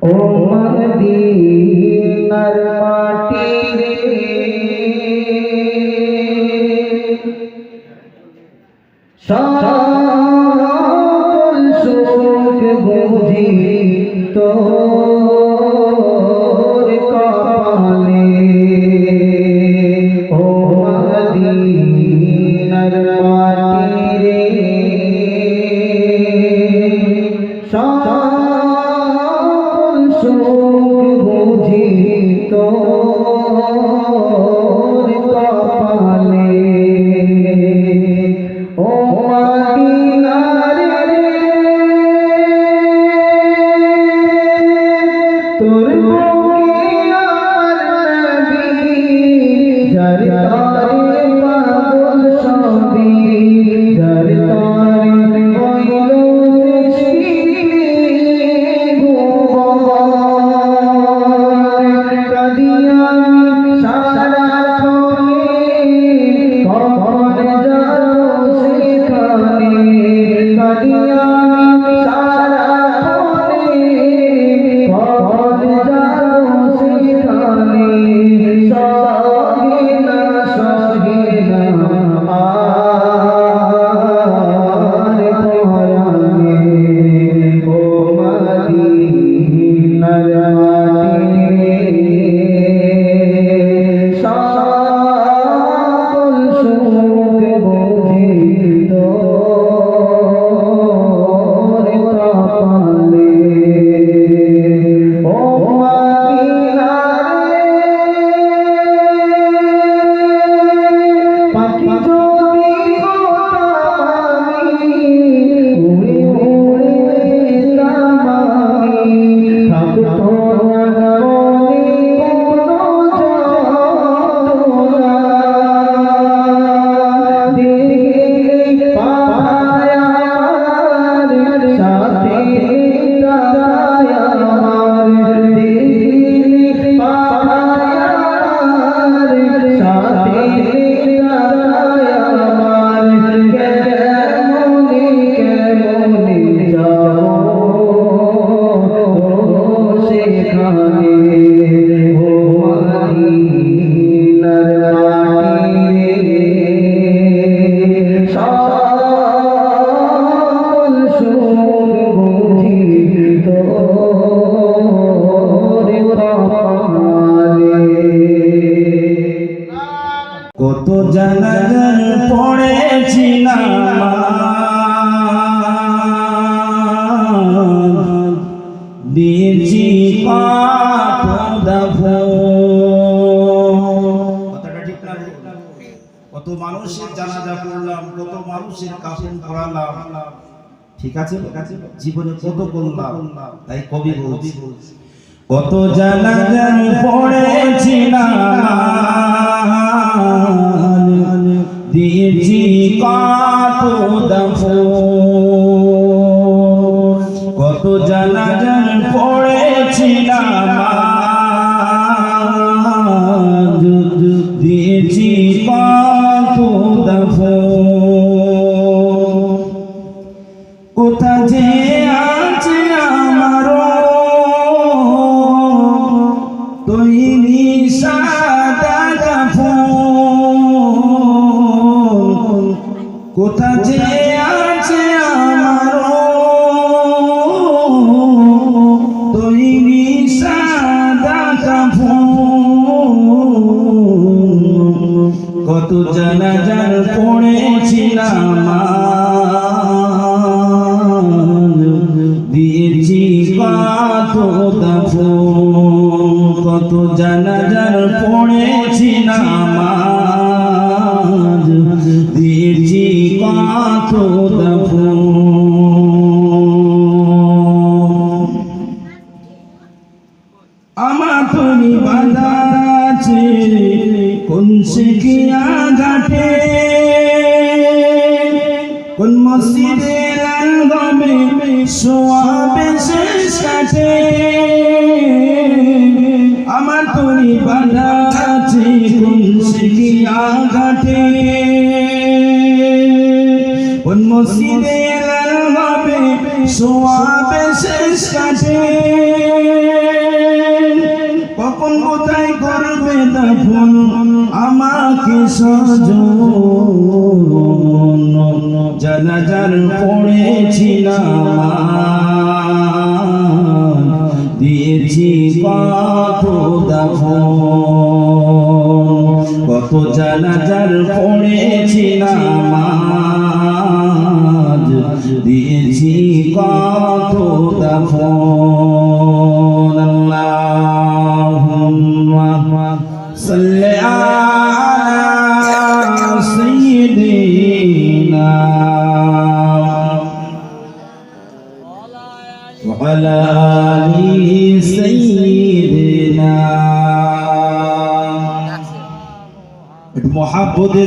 ও মদিনার মাটি রে সকল সুখ বুঝি তোর কপালে ও মদিনার মাটি রে সকল সুখ বুঝি তোর কপালে ও মদিনার রে তোর বুকে আমার নবী যার তারে পাগল সবই যার তারে হইল সৃষ্টি ভুবন কাঁদিয়া সারাক্ষণে কখন যাবো সেখানে কাঁদিয়া সারাক্ষণে কখন যাবো সেখানে সহে না আর পরাণে ও মদিনার মাটি সকল সুখ বুঝি তোর কপালে ও মদিনা রে পাখি যদি হতাম আমি উড়ে উড়ে যেতাম আমি থাকতো না মনে কোনো যন্ত্রণা দেখে পায় আমার সাথে তারায় আমার দেখে পায় আমার সাথে তারায় আমার কেমনে কেমনে যাবো সেখানে ও মদিনার মাটি রে সকল সুখ বুঝি তোর কপালে কত জানাজান পড়েছি নামাজ দিয়েছি কত কথাটা ঠিক না? কত মানুষের জানাজা পড়লাম, কত মানুষের কাফন পড়ালাম, ঠিক আছে? জীবনে কত করলাম, তাই কবি বলছি কত জানাজান পড়েছি নামাজ দিয়েছি কত দাফন কত জানাজান পড়েছি নামাজ দিয়েছি কত দাফন কোথা যে আছে আমারও তৈরি সাদা কাফন কোথা যে আছে আমারও তৈরি সাদা কাফন কত জানাজার পড়েছি নামাজ দিয়েছি কত দাফন কত জানাজার পড়েছি নামাজ দিয়েছি কত দাফন আমার তুমি বাঁধা আছে কোন শিখিয়া ঘাটে কোন মসজিদের আঙ্গনে সোয়াবে শেষ কাটে আমার তুমি বাঁধা আছে কোন শিখিয়া ঘাটে কোন মসজিদের আঙ্গনে সোয়াবে শেষ কাটে সাজন জানাজার পড়েছিলাম দিয়েছি কত দাফন কত জানাজার পড়েছিলাম দিয়েছি কত দাফন আল্লাহুম্মা সাল্লি আলা সাইয়্যিদিনা ওয়া আলা আলি সাইয়্যিদিনা একটু মহব্বতে